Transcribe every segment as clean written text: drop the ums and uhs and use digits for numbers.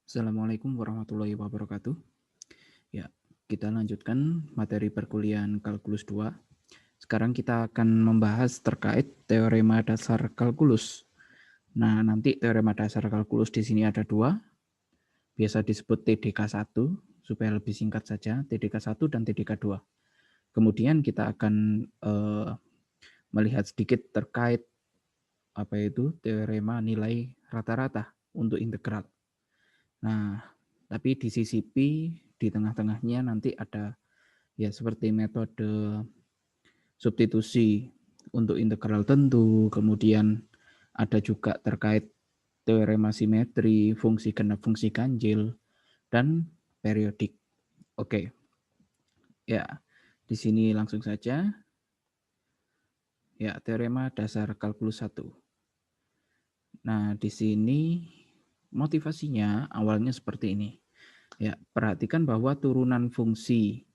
Assalamualaikum warahmatullahi wabarakatuh. Ya, kita lanjutkan materi perkuliahan kalkulus 2. Sekarang kita akan membahas terkait teorema dasar kalkulus. Nah, nanti teorema dasar kalkulus di sini ada dua, biasa disebut TDK1, supaya lebih singkat saja, TDK1 dan TDK2. Kemudian kita akan melihat sedikit terkait apa itu teorema nilai rata-rata untuk integral. Nah, tapi di sisi P, di tengah-tengahnya nanti ada ya seperti metode substitusi untuk integral tentu, kemudian ada juga terkait teorema simetri, fungsi genap, fungsi ganjil, dan periodik. Oke, ya di sini langsung saja. Ya, teorema dasar kalkulus 1. Nah, di sini motivasinya awalnya seperti ini. Ya, perhatikan bahwa turunan fungsi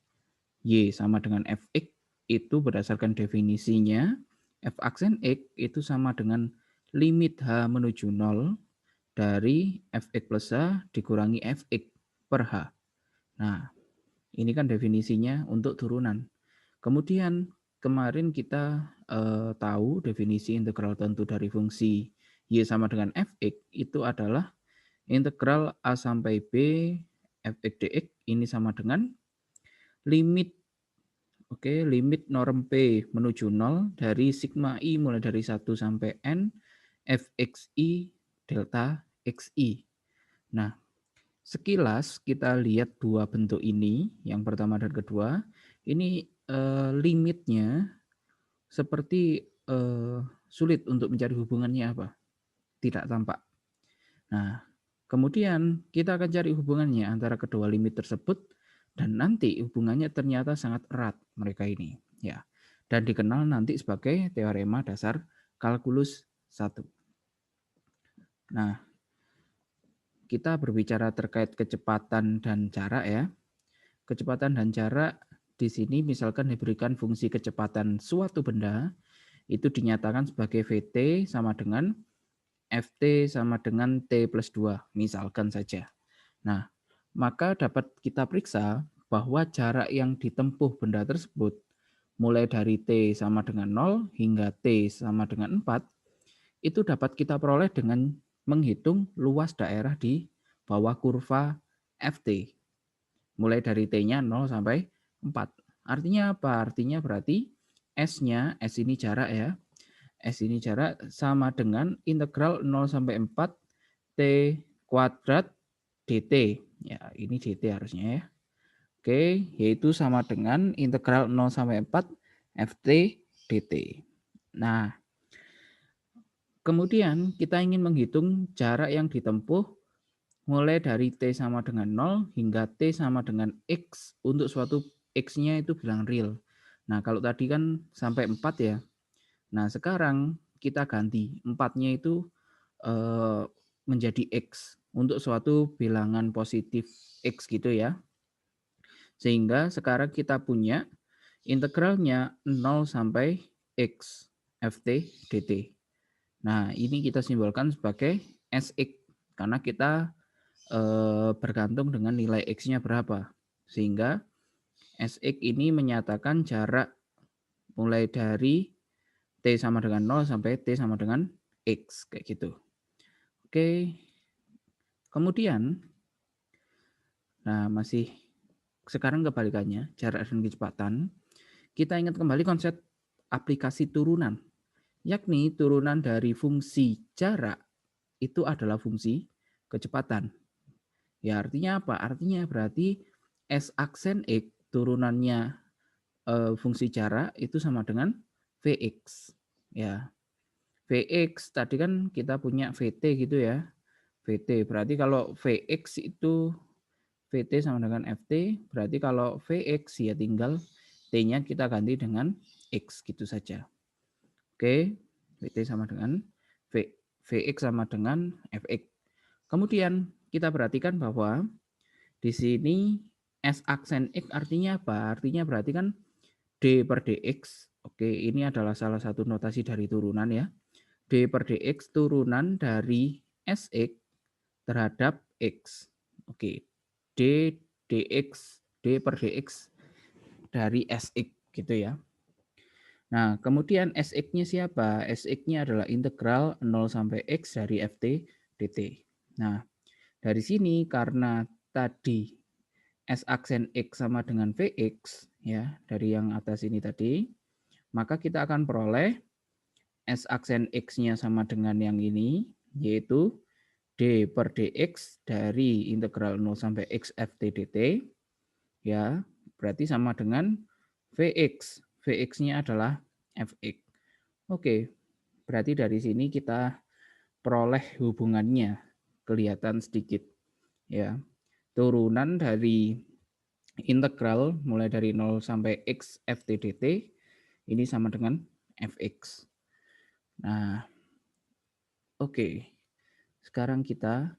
Y sama dengan Fx itu berdasarkan definisinya, f aksen X itu sama dengan limit H menuju 0 dari Fx plus H dikurangi Fx per H. Nah, ini kan definisinya untuk turunan. Kemudian kemarin kita tahu definisi integral tentu dari fungsi Y sama dengan Fx itu adalah integral A sampai B Fx dx ini sama dengan limit limit norm P menuju 0 dari sigma I mulai dari 1 sampai N Fxi delta Xi. Nah, sekilas kita lihat dua bentuk ini, yang pertama dan kedua, ini limitnya seperti sulit untuk mencari hubungannya apa? Tidak tampak. Nah, kemudian kita akan cari hubungannya antara kedua limit tersebut dan nanti hubungannya ternyata sangat erat mereka ini, ya. Dan dikenal nanti sebagai teorema dasar kalkulus 1. Nah, kita berbicara terkait kecepatan dan jarak ya. Kecepatan dan jarak di sini misalkan diberikan fungsi kecepatan suatu benda itu dinyatakan sebagai Vt sama dengan Ft sama dengan T plus 2 misalkan saja. Nah, maka dapat kita periksa bahwa jarak yang ditempuh benda tersebut mulai dari T sama dengan 0 hingga T sama dengan 4 itu dapat kita peroleh dengan menghitung luas daerah di bawah kurva Ft. Mulai dari T-nya 0 sampai 4. Artinya apa? Artinya berarti S-nya, S ini jarak ya. S ini jarak sama dengan integral 0 sampai 4 T kuadrat dt. Ya, ini dt harusnya ya. Oke, yaitu sama dengan integral 0 sampai 4 ft dt. Nah, kemudian kita ingin menghitung jarak yang ditempuh mulai dari t sama dengan 0 hingga t sama dengan x untuk suatu x-nya itu bilang real. Nah, kalau tadi kan sampai 4 ya. Nah, sekarang kita ganti 4-nya itu menjadi x untuk suatu bilangan positif x gitu ya. Sehingga sekarang kita punya integralnya 0 sampai x ft dt. Nah, ini kita simbolkan sebagai sx karena kita bergantung dengan nilai x-nya berapa. Sehingga sx ini menyatakan jarak mulai dari t sama dengan 0 sampai t sama dengan x kayak gitu. Oke. Kemudian masih sekarang kebalikannya, jarak dan kecepatan. Kita ingat kembali konsep aplikasi turunan, yakni turunan dari fungsi jarak itu adalah fungsi kecepatan. Ya, artinya apa? Artinya berarti S aksen X turunannya fungsi jarak itu sama dengan Vx. Ya. Vx tadi kan kita punya Vt gitu ya. Vt berarti kalau Vx itu Vt sama dengan Ft, berarti kalau Vx ya tinggal T-nya kita ganti dengan X gitu saja. Oke, Vt sama dengan Vx sama dengan Fx. Kemudian kita perhatikan bahwa di sini S aksen X artinya apa? Artinya berarti kan D per dx. Oke, ini adalah salah satu notasi dari turunan ya. D per dx turunan dari Sx terhadap X. Oke, D dx, D per dx dari Sx gitu ya. Nah, kemudian Sx-nya siapa? Sx-nya adalah integral 0 sampai X dari Ft dt. Nah, dari sini karena tadi S aksen X sama dengan Vx, ya, dari yang atas ini tadi, maka kita akan peroleh S aksen X-nya sama dengan yang ini, yaitu D per dx dari integral 0 sampai X Ft dt, ya, berarti sama dengan Vx. Vx-nya adalah Fx. Oke, berarti dari sini kita peroleh hubungannya, kelihatan sedikit, ya. Turunan dari integral mulai dari 0 sampai X Ft dt ini sama dengan Fx. Nah, oke. Sekarang kita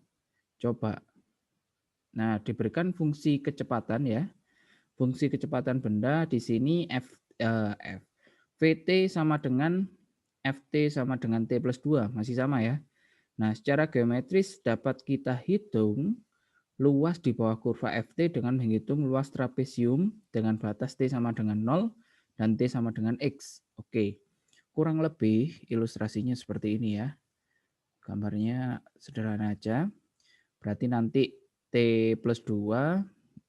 coba. Nah, diberikan fungsi kecepatan ya. Fungsi kecepatan benda di sini Vt sama dengan Ft sama dengan T plus 2, masih sama ya. Nah, secara geometris dapat kita hitung luas di bawah kurva Ft dengan menghitung luas trapesium dengan batas T sama dengan 0 dan T sama dengan X. Oke, kurang lebih ilustrasinya seperti ini ya. Gambarnya sederhana aja. Berarti nanti T plus 2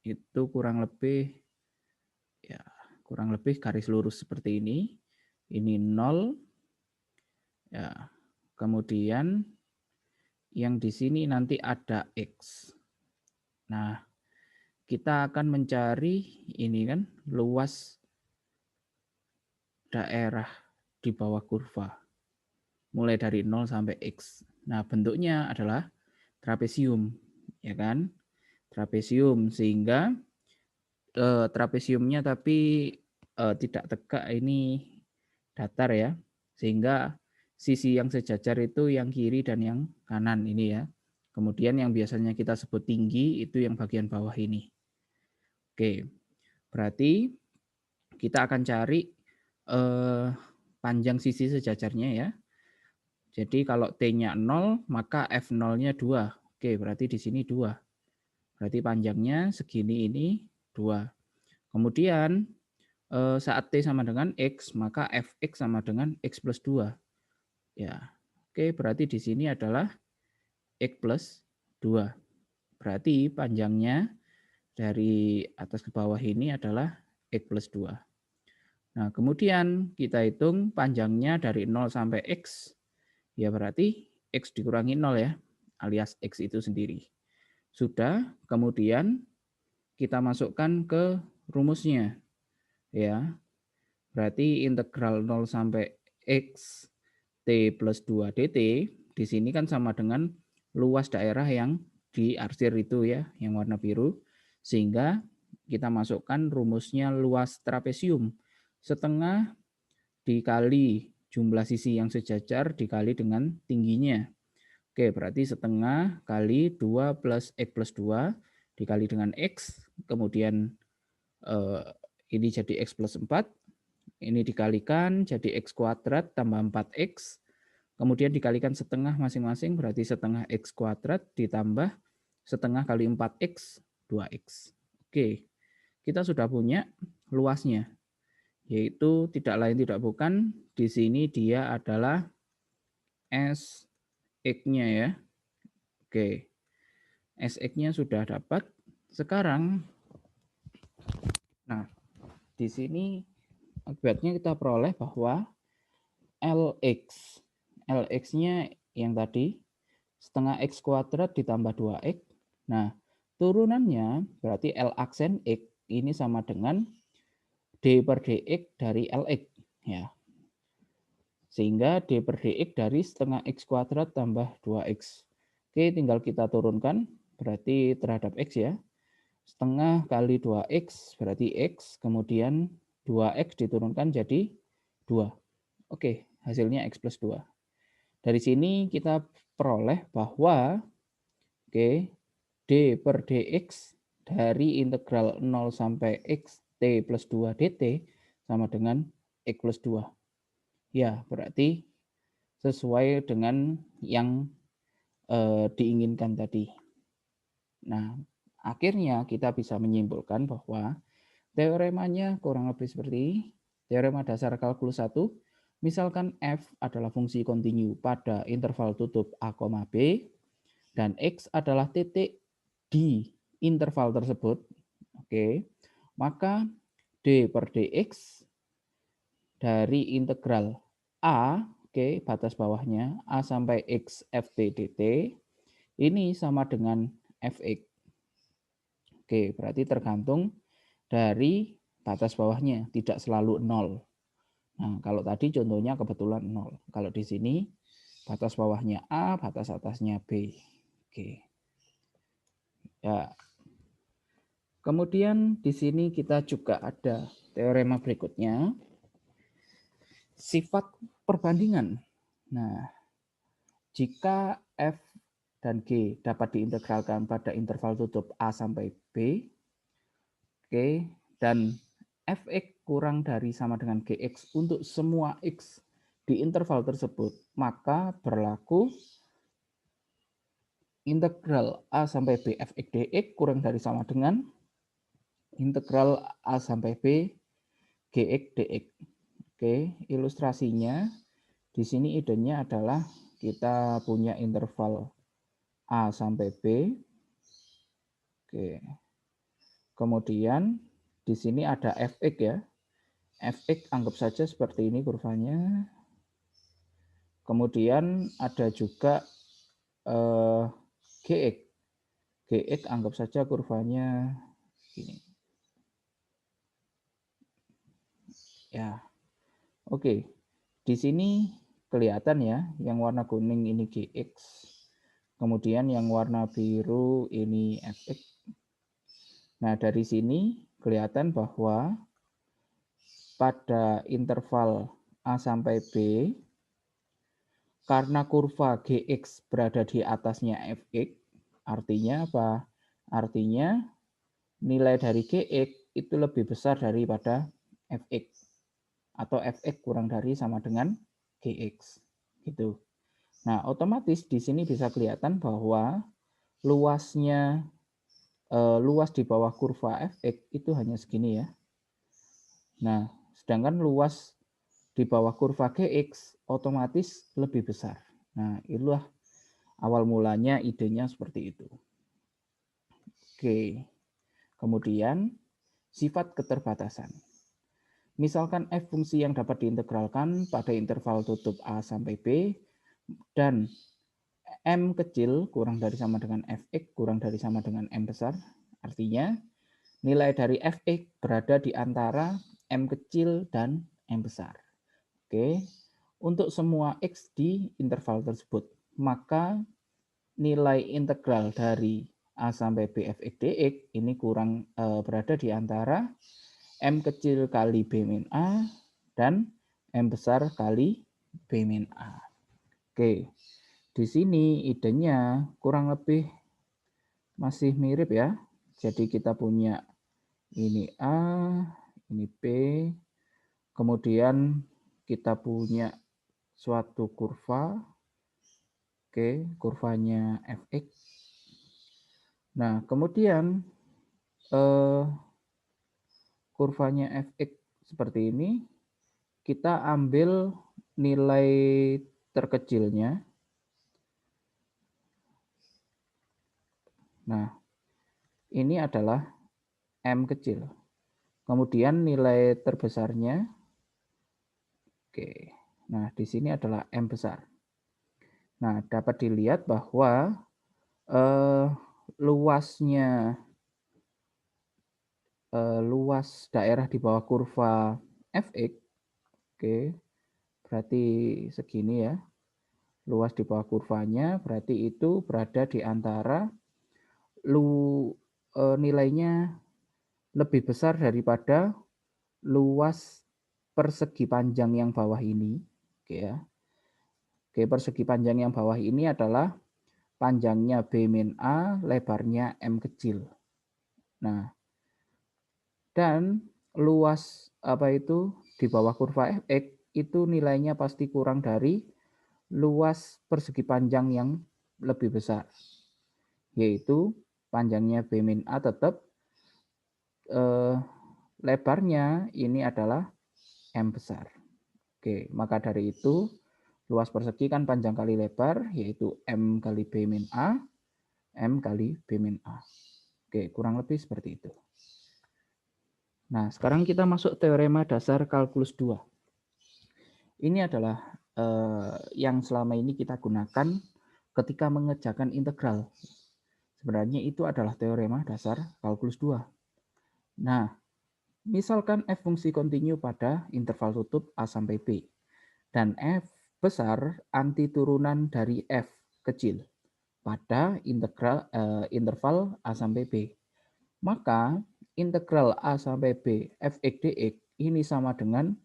itu kurang lebih garis lurus seperti ini. Ini 0. Ya. Kemudian yang di sini nanti ada X. Nah, kita akan mencari ini kan luas daerah di bawah kurva. Mulai dari 0 sampai X. Nah, bentuknya adalah trapesium, ya kan? Trapesium, sehingga trapesiumnya tapi tidak tegak, ini datar ya, sehingga sisi yang sejajar itu yang kiri dan yang kanan ini ya. Kemudian yang biasanya kita sebut tinggi itu yang bagian bawah ini. Oke, berarti kita akan cari panjang sisi sejajarnya ya. Jadi kalau T-nya 0, maka F0-nya 2. Oke, berarti di sini 2. Berarti panjangnya segini, ini 2. Kemudian saat T sama dengan X, maka Fx sama dengan X plus 2. Ya, oke, berarti di sini adalah X plus 2. Berarti panjangnya dari atas ke bawah ini adalah X plus 2. Nah, kemudian kita hitung panjangnya dari 0 sampai X. Ya berarti X dikurangi 0 ya, alias X itu sendiri. Sudah, kemudian kita masukkan ke rumusnya. Ya, berarti integral 0 sampai X T plus 2 dt, di sini kan sama dengan luas daerah yang diarsir itu ya, yang warna biru. Sehingga kita masukkan rumusnya luas trapesium. Setengah dikali jumlah sisi yang sejajar dikali dengan tingginya. Oke, berarti setengah kali 2 plus X plus 2 dikali dengan X. Kemudian ini jadi X plus 4. Ini dikalikan jadi X kuadrat tambah 4X. Kemudian dikalikan setengah masing-masing, berarti setengah X kuadrat ditambah setengah kali 4X, 2X. Oke, kita sudah punya luasnya. Yaitu tidak lain tidak bukan, di sini dia adalah Sx-nya ya. Oke, Sx-nya sudah dapat. Sekarang, nah di sini akibatnya kita peroleh bahwa Lx. Lx-nya yang tadi setengah X kuadrat ditambah 2X. Nah, turunannya berarti L aksen X ini sama dengan D per dx dari Lx. Ya. Sehingga D per dx dari setengah X kuadrat tambah 2X. Oke, tinggal kita turunkan, berarti terhadap X ya. Setengah kali 2X berarti X, kemudian 2X diturunkan jadi 2. Oke, hasilnya X plus 2. Dari sini kita peroleh bahwa D per dx dari integral 0 sampai X T plus 2 dt sama dengan X plus 2. Ya, berarti sesuai dengan yang diinginkan tadi. Nah, akhirnya kita bisa menyimpulkan bahwa teoremanya kurang lebih seperti teorema dasar kalkulus 1. Misalkan f adalah fungsi kontinu pada interval tutup a, b, dan x adalah titik di interval tersebut. Oke, maka d per dx dari integral a, oke, batas bawahnya a sampai x ft dt ini sama dengan fx. Oke, berarti tergantung dari batas bawahnya, tidak selalu 0. Nah, kalau tadi contohnya kebetulan 0. Kalau di sini batas bawahnya A, batas atasnya B. Oke. Ya. Kemudian di sini kita juga ada teorema berikutnya. Sifat perbandingan. Nah, jika F dan G dapat diintegralkan pada interval tutup A sampai B, oke, dan fx kurang dari sama dengan gx untuk semua x di interval tersebut, maka berlaku integral a sampai b fx dx kurang dari sama dengan integral a sampai b gx dx. Oke, ilustrasinya di sini idenya adalah kita punya interval a sampai b. Oke. Kemudian di sini ada fx ya. Fx anggap saja seperti ini kurvanya. Kemudian ada juga gx. Gx anggap saja kurvanya ini. Ya. Oke. Di sini kelihatan ya, yang warna kuning ini gx. Kemudian yang warna biru ini fx. Nah, dari sini kelihatan bahwa pada interval A sampai B, karena kurva gx berada di atasnya fx, artinya apa? Artinya nilai dari gx itu lebih besar daripada fx, atau fx kurang dari sama dengan gx, gitu. Nah, otomatis di sini bisa kelihatan bahwa luasnya luas di bawah kurva fx itu hanya segini ya. Nah, sedangkan luas di bawah kurva gx otomatis lebih besar. Nah, itulah awal mulanya idenya seperti itu. Oke. Kemudian sifat keterbatasan. Misalkan f fungsi yang dapat diintegralkan pada interval tutup a sampai b dan m kecil kurang dari sama dengan fx kurang dari sama dengan m besar. Artinya nilai dari fx berada di antara m kecil dan m besar. Oke. Untuk semua x di interval tersebut, maka nilai integral dari a sampai b fx dx ini kurang berada di antara m kecil kali b min a dan m besar kali b min a. Oke, di sini idenya kurang lebih masih mirip ya. Jadi kita punya ini a, ini b, kemudian kita punya suatu kurva. Oke, kurvanya fx. Nah, kemudian kurvanya fx seperti ini, kita ambil nilai terkecilnya. Nah, ini adalah m kecil. Kemudian nilai terbesarnya, oke. Nah, di sini adalah m besar. Nah, dapat dilihat bahwa luas daerah di bawah kurva fx, oke, berarti segini ya. Luas di bawah kurvanya berarti itu berada di antara nilainya lebih besar daripada luas persegi panjang yang bawah ini. Oke ya. Oke, persegi panjang yang bawah ini adalah panjangnya b min a, lebarnya m kecil. Nah, dan luas di bawah kurva fx itu nilainya pasti kurang dari luas persegi panjang yang lebih besar, yaitu panjangnya B min A tetap, lebarnya ini adalah M besar. Oke, maka dari itu luas persegi kan panjang kali lebar, yaitu M kali B min A, M kali B min A. Oke, kurang lebih seperti itu. Nah, sekarang kita masuk teorema dasar kalkulus 2. Ini adalah yang selama ini kita gunakan ketika mengerjakan integral. Sebenarnya itu adalah teorema dasar kalkulus 2. Nah, misalkan f fungsi kontinu pada interval tutup A sampai B, dan f besar antiturunan dari f kecil pada interval A sampai B. Maka integral A sampai B fx dx ini sama dengan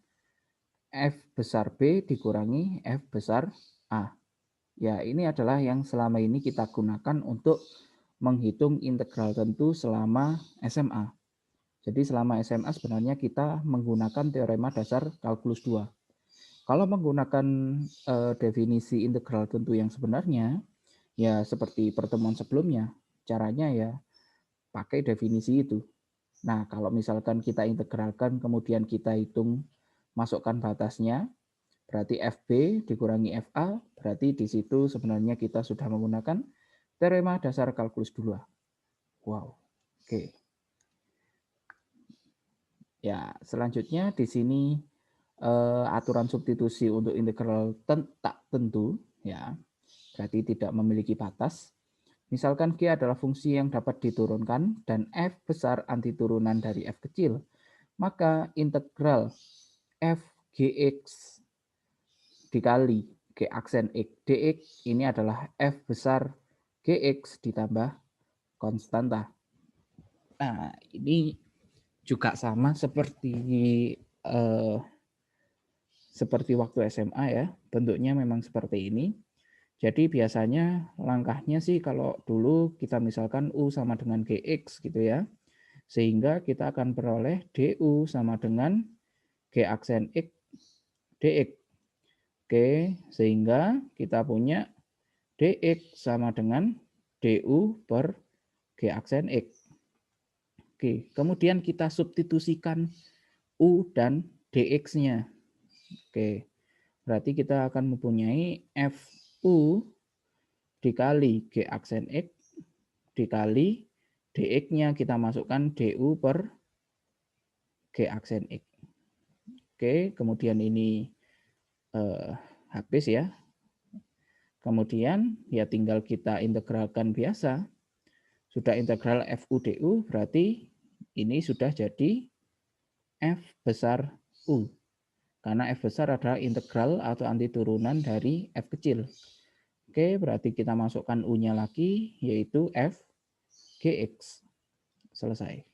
f besar B dikurangi f besar A. Ya, ini adalah yang selama ini kita gunakan untuk menghitung integral tentu selama SMA. Jadi selama SMA sebenarnya kita menggunakan teorema dasar kalkulus 2. Kalau menggunakan definisi integral tentu yang sebenarnya, ya seperti pertemuan sebelumnya, caranya ya pakai definisi itu. Nah, kalau misalkan kita integralkan, kemudian kita hitung, masukkan batasnya, berarti FB dikurangi FA, berarti di situ sebenarnya kita sudah menggunakan teorema dasar kalkulus 2. Wow, oke. Ya, selanjutnya di sini aturan substitusi untuk integral tak tentu, ya, berarti tidak memiliki batas. Misalkan G adalah fungsi yang dapat diturunkan dan f besar antiturunan dari f kecil, maka integral f gx dikali g aksen x dx ini adalah f besar gx ditambah konstanta. Nah, ini juga sama seperti waktu SMA ya, bentuknya memang seperti ini. Jadi biasanya langkahnya sih kalau dulu kita misalkan U sama dengan GX gitu ya, sehingga kita akan peroleh DU sama dengan G aksen X DX. Oke, sehingga kita punya DX sama dengan DU per G aksen X. Oke, kemudian kita substitusikan U dan DX-nya. Oke, berarti kita akan mempunyai FU dikali G aksen X dikali dx-nya kita masukkan du per G aksen X. Oke, kemudian ini habis ya. Kemudian ya tinggal kita integralkan biasa. Sudah integral FU du berarti ini sudah jadi F besar U. Karena F besar adalah integral atau antiturunan dari F kecil. Oke, berarti kita masukkan U-nya lagi, yaitu F gx. Selesai.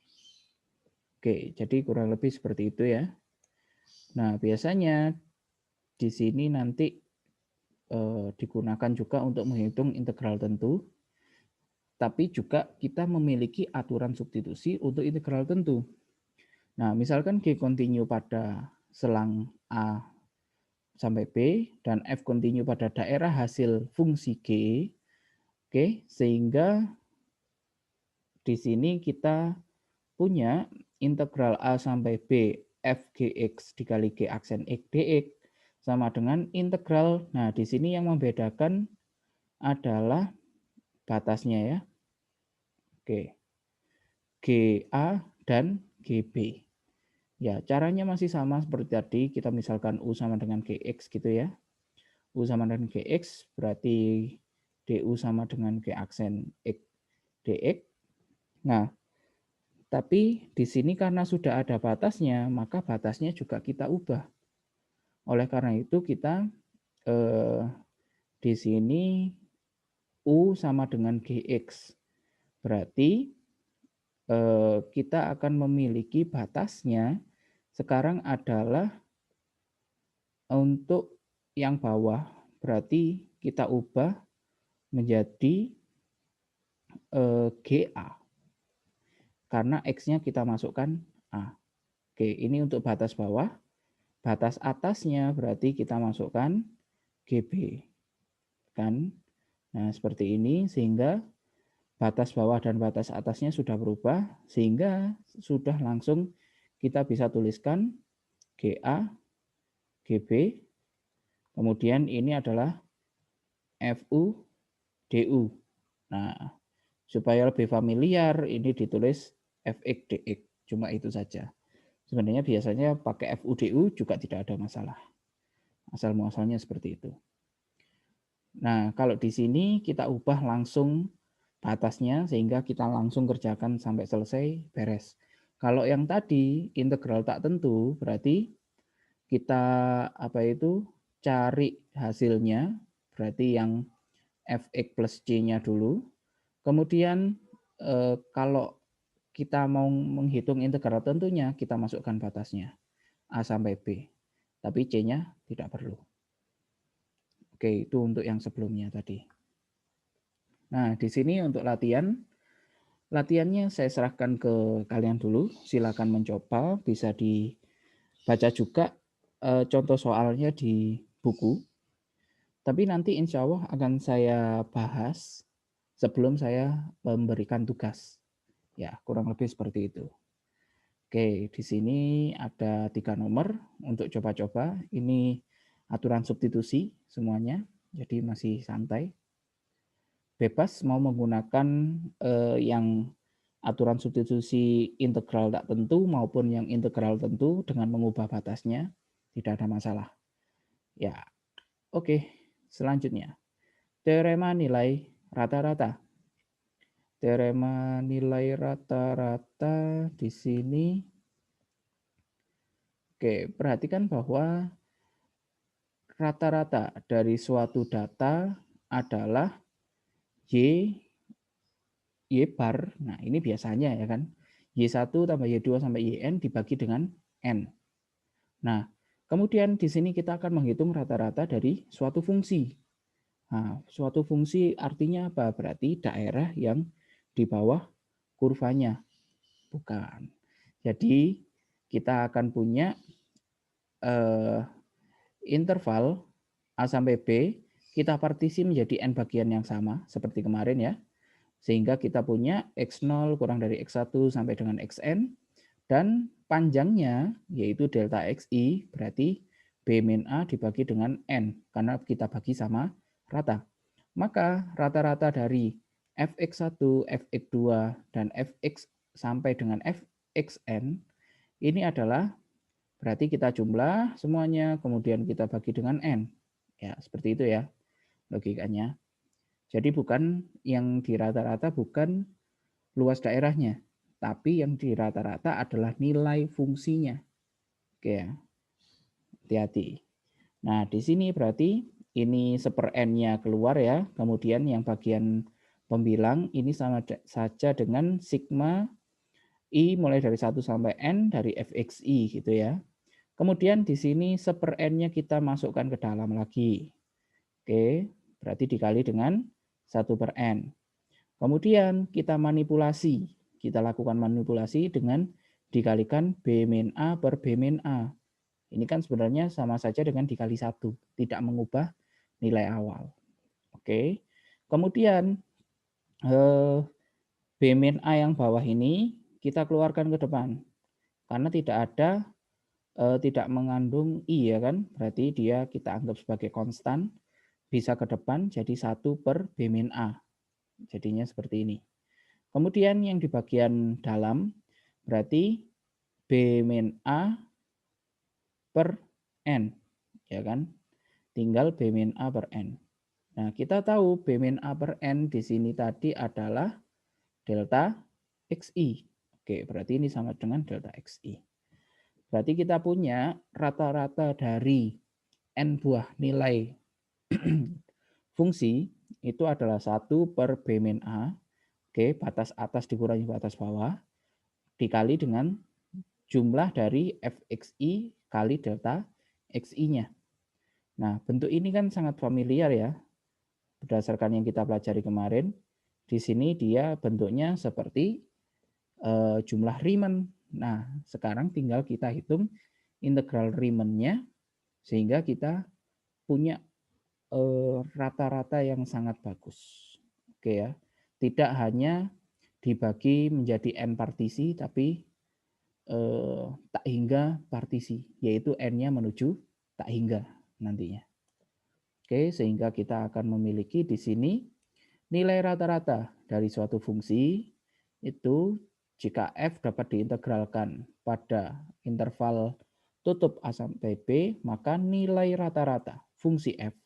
Oke, jadi kurang lebih seperti itu ya. Nah, biasanya di sini nanti digunakan juga untuk menghitung integral tentu, tapi juga kita memiliki aturan substitusi untuk integral tentu. Nah, misalkan G kontinu pada selang A sampai B dan F kontinu pada daerah hasil fungsi G. Oke, sehingga di sini kita punya integral A sampai B f gx dikali G aksen X dx sama dengan integral. Nah, di sini yang membedakan adalah batasnya ya. Oke. GA dan GB. Ya, caranya masih sama seperti tadi. Kita misalkan U sama dengan GX gitu ya. U sama dengan GX berarti DU sama dengan G aksen X DX. Nah, tapi di sini karena sudah ada batasnya, maka batasnya juga kita ubah. Oleh karena itu kita di sini U sama dengan GX. Berarti kita akan memiliki batasnya sekarang adalah untuk yang bawah. Berarti kita ubah menjadi GA. Karena X-nya kita masukkan A. Oke, ini untuk batas bawah. Batas atasnya berarti kita masukkan GB. Kan? Nah, seperti ini sehingga batas bawah dan batas atasnya sudah berubah, sehingga sudah langsung kita bisa tuliskan GA, GB, kemudian ini adalah FU, DU. Nah, supaya lebih familiar, ini ditulis FX, DX. Cuma itu saja. Sebenarnya biasanya pakai FUDU juga tidak ada masalah. Asal-muasalnya seperti itu. Nah, kalau di sini kita ubah langsung batasnya sehingga kita langsung kerjakan sampai selesai, beres. Kalau yang tadi integral tak tentu, berarti kita cari hasilnya, berarti yang fx plus c-nya dulu. Kemudian kalau kita mau menghitung integral tentunya, kita masukkan batasnya A sampai B. Tapi C-nya tidak perlu. Oke, itu untuk yang sebelumnya tadi. Nah, di sini untuk latihannya saya serahkan ke kalian dulu. Silakan mencoba, bisa dibaca juga contoh soalnya di buku. Tapi nanti insya Allah akan saya bahas sebelum saya memberikan tugas. Ya, kurang lebih seperti itu. Oke, di sini ada 3 nomor untuk coba-coba. Ini aturan substitusi semuanya, jadi masih santai. Bebas mau menggunakan yang aturan substitusi integral tak tentu maupun yang integral tentu dengan mengubah batasnya, tidak ada masalah. Ya, oke. Selanjutnya, teorema nilai rata-rata. Teorema nilai rata-rata di sini. Oke, perhatikan bahwa rata-rata dari suatu data adalah Y bar. Nah, ini biasanya ya kan. Y1 tambah Y2 sampai Yn dibagi dengan N. Nah, kemudian di sini kita akan menghitung rata-rata dari suatu fungsi. Nah, suatu fungsi artinya apa? Berarti daerah yang di bawah kurvanya. Bukan. Jadi, kita akan punya interval A sampai B, kita partisi menjadi N bagian yang sama, seperti kemarin ya. Sehingga kita punya X0 kurang dari X1 sampai dengan Xn, dan panjangnya yaitu delta Xi, berarti B min A dibagi dengan N, karena kita bagi sama rata. Maka rata-rata dari Fx1, Fx2, dan Fx sampai dengan Fxn, ini adalah berarti kita jumlah semuanya, kemudian kita bagi dengan N. Ya, seperti itu ya logikanya. Jadi bukan yang di rata-rata bukan luas daerahnya, tapi yang di rata-rata adalah nilai fungsinya. Oke ya, hati-hati. Nah, di sini berarti ini 1/n-nya keluar ya, kemudian yang bagian pembilang ini sama saja dengan sigma I mulai dari 1 sampai N dari Fxi gitu ya. Kemudian di sini 1/n-nya kita masukkan ke dalam lagi. Oke, berarti dikali dengan 1/n. Kemudian kita manipulasi. Kita lakukan manipulasi dengan dikalikan B min A per B min A. Ini kan sebenarnya sama saja dengan dikali 1. Tidak mengubah nilai awal. Oke. Kemudian B min A yang bawah ini kita keluarkan ke depan. Karena tidak ada tidak mengandung I ya kan, berarti dia kita anggap sebagai konstan, bisa ke depan jadi 1 per B min A. Jadinya seperti ini. Kemudian yang di bagian dalam berarti B min A per N, ya kan? Tinggal B min A per N. Nah, kita tahu B min A per N di sini tadi adalah delta XI. Oke, berarti ini sama dengan delta XI. Berarti kita punya rata-rata dari N buah nilai fungsi itu adalah 1 per B min A. Oke, batas atas dikurangi batas bawah. Dikali dengan jumlah dari Fxi kali delta Xi-nya. Nah, bentuk ini kan sangat familiar ya. Berdasarkan yang kita pelajari kemarin. Di sini dia bentuknya seperti jumlah Riemann. Nah, sekarang tinggal kita hitung integral Riemann-nya sehingga kita punya rata-rata yang sangat bagus. Oke ya. tidak hanya dibagi menjadi n partisi, tapi tak hingga partisi, yaitu n-nya menuju tak hingga nantinya. Oke, sehingga kita akan memiliki di sini nilai rata-rata dari suatu fungsi itu jika f dapat diintegralkan pada interval tutup A sampai B, maka nilai rata-rata fungsi f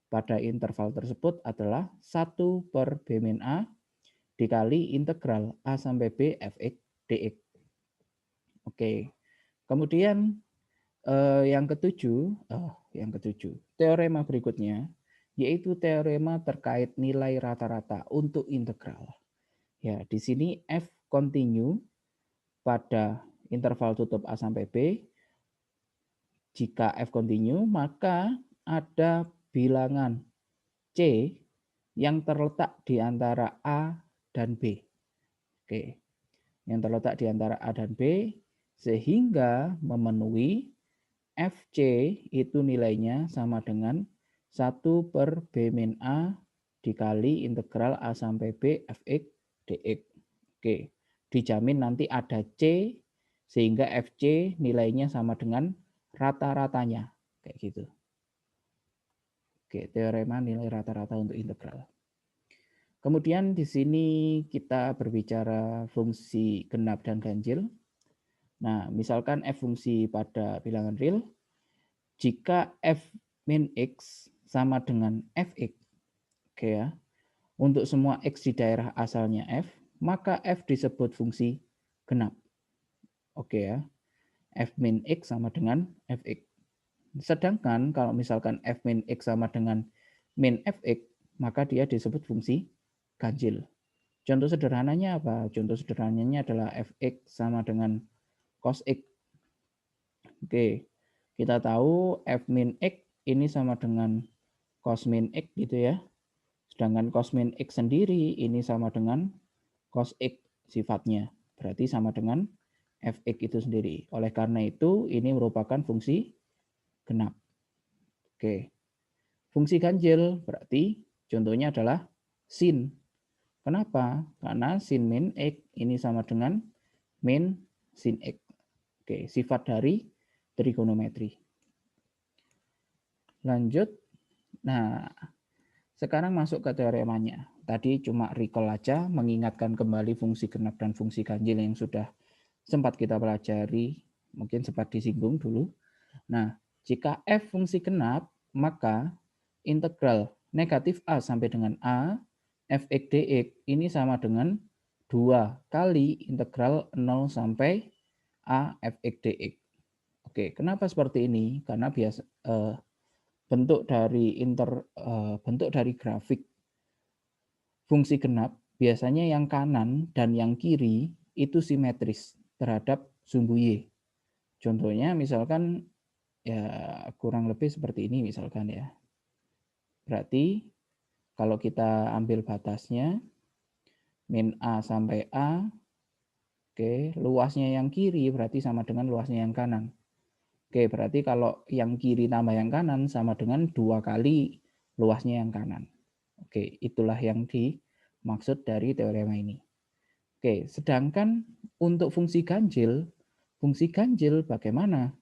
pada interval tersebut adalah 1/B-A dikali integral A sampai B fx dx. Oke, kemudian yang ketujuh, teorema berikutnya yaitu teorema terkait nilai rata-rata untuk integral. Ya, di sini f kontinu pada interval tutup A sampai B. Jika f kontinu, maka ada bilangan C yang terletak di antara A dan B. Oke, yang terletak di antara A dan B sehingga memenuhi FC itu nilainya sama dengan 1/B-A dikali integral A sampai B fx dx. Oke, dijamin nanti ada C sehingga FC nilainya sama dengan rata-ratanya. Kayak gitu. Oke, teorema nilai rata-rata untuk integral. Kemudian di sini kita berbicara fungsi genap dan ganjil. Nah, misalkan f fungsi pada bilangan real, jika f min x sama dengan fx, oke ya, untuk semua x di daerah asalnya f, maka f disebut fungsi genap. Oke ya, f min x sama dengan fx. Sedangkan kalau misalkan f min x sama dengan min fx, maka dia disebut fungsi ganjil. Contoh sederhananya apa? Contoh sederhananya adalah fx sama dengan cos x. Oke, kita tahu f min x ini sama dengan cos min x gitu ya. Sedangkan cos min x sendiri ini sama dengan cos x sifatnya. Berarti sama dengan fx itu sendiri. Oleh karena itu ini merupakan fungsi genap. Oke. Fungsi ganjil berarti contohnya adalah sin. Kenapa? Karena sin min x ini sama dengan min sin x. Oke, sifat dari trigonometri. Lanjut. Nah, sekarang masuk ke teoremanya. Tadi cuma recall aja, mengingatkan kembali fungsi genap dan fungsi ganjil yang sudah sempat kita pelajari, mungkin sempat disinggung dulu. Nah, jika f fungsi genap, maka integral negatif A sampai dengan A, fx dx ini sama dengan 2 kali integral 0 sampai A fx dx. Oke, kenapa seperti ini? Karena biasa bentuk dari grafik fungsi genap biasanya yang kanan dan yang kiri itu simetris terhadap sumbu y. Contohnya misalkan ya kurang lebih seperti ini misalkan ya. Berarti kalau kita ambil batasnya min A sampai A, oke, luasnya yang kiri berarti sama dengan luasnya yang kanan. Oke, berarti kalau yang kiri tambah yang kanan sama dengan 2 kali luasnya yang kanan. Oke, itulah yang dimaksud dari teorema ini. Oke, sedangkan untuk fungsi ganjil bagaimana?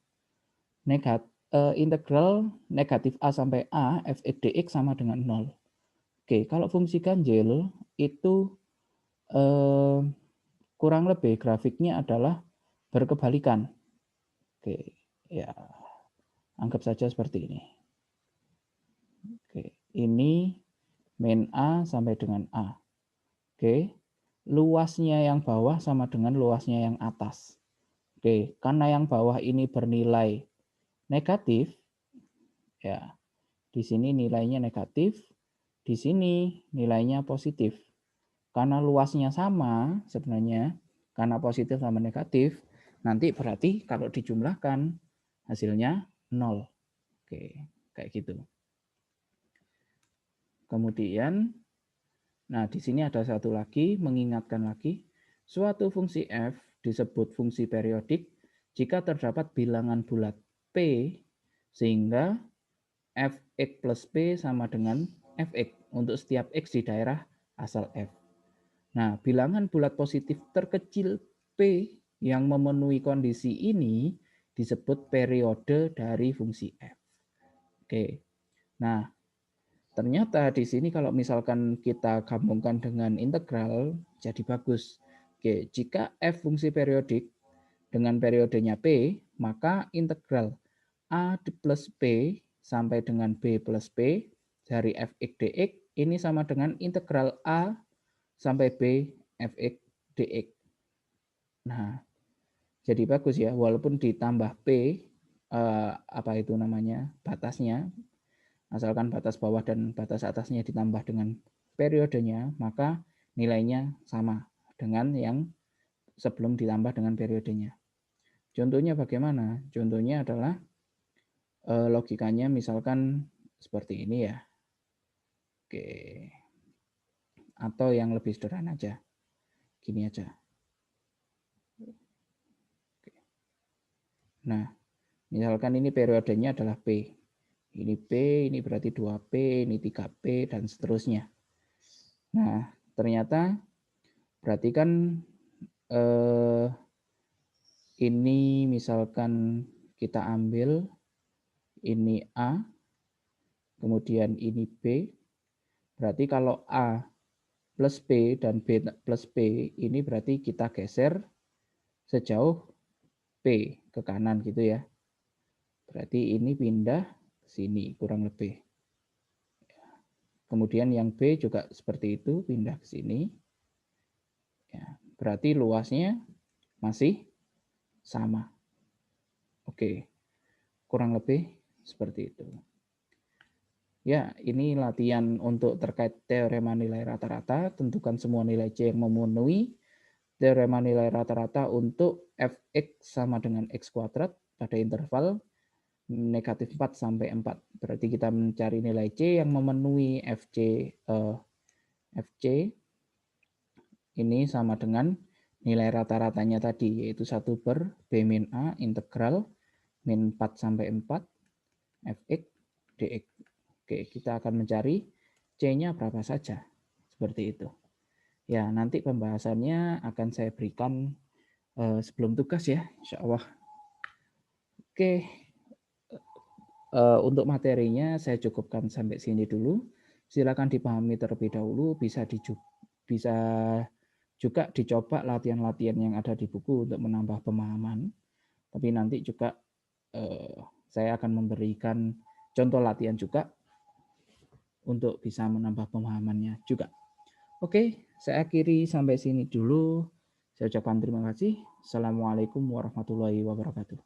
Integral negatif A sampai A fx dx sama dengan 0. Oke, kalau fungsi ganjil itu kurang lebih grafiknya adalah berkebalikan. Oke, ya anggap saja seperti ini. Oke, ini min A sampai dengan A. Oke, luasnya yang bawah sama dengan luasnya yang atas. Oke, karena yang bawah ini bernilai negatif, ya di sini nilainya negatif, di sini nilainya positif. Karena luasnya sama sebenarnya, karena positif sama negatif, nanti berarti kalau dijumlahkan hasilnya 0. Oke, kayak gitu. Kemudian, nah di sini ada satu lagi, mengingatkan lagi, suatu fungsi f disebut fungsi periodik jika terdapat bilangan bulat p, sehingga fx plus p sama dengan fx untuk setiap x di daerah asal f. Nah, bilangan bulat positif terkecil P yang memenuhi kondisi ini disebut periode dari fungsi f. Oke. Nah, ternyata di sini kalau misalkan kita gabungkan dengan integral jadi bagus. Oke, jika f fungsi periodik dengan periodenya P, maka integral A plus P sampai dengan B plus P dari fx dx ini sama dengan integral A sampai B fx dx. Nah, jadi bagus ya, walaupun ditambah P, apa itu namanya, batasnya, asalkan batas bawah dan batas atasnya ditambah dengan periodenya, maka nilainya sama dengan yang sebelum ditambah dengan periodenya. Contohnya bagaimana? Contohnya adalah logikanya misalkan seperti ini ya. Oke. Atau yang lebih sederhana aja. Gini aja. Oke. Nah, misalkan ini periodenya adalah P. Ini P, ini berarti 2P, ini 3P, dan seterusnya. Nah, ternyata berarti kan ini misalkan kita ambil ini A, kemudian ini B. Berarti kalau A plus P dan B plus P ini berarti kita geser sejauh P ke kanan gitu ya. Berarti ini pindah ke sini kurang lebih. Kemudian yang B juga seperti itu, pindah ke sini. Ya, berarti luasnya masih sama. Oke, kurang lebih seperti itu. Ya, ini latihan untuk terkait teorema nilai rata-rata. Tentukan semua nilai C yang memenuhi teorema nilai rata-rata untuk fx sama dengan x kuadrat pada interval negatif 4 sampai 4. Berarti kita mencari nilai C yang memenuhi FC ini sama dengan nilai rata-ratanya tadi, yaitu 1 per B min A integral min 4 sampai 4 fx dx. Oke, kita akan mencari C-nya berapa saja. Seperti itu. Ya, nanti pembahasannya akan saya berikan sebelum tugas ya, insya Allah. Oke, untuk materinya saya cukupkan sampai sini dulu. Silakan dipahami terlebih dahulu, bisa juga dicoba latihan-latihan yang ada di buku untuk menambah pemahaman. Tapi nanti juga saya akan memberikan contoh latihan juga untuk bisa menambah pemahamannya juga. Oke, saya akhiri sampai sini dulu. Saya ucapkan terima kasih. Assalamualaikum warahmatullahi wabarakatuh.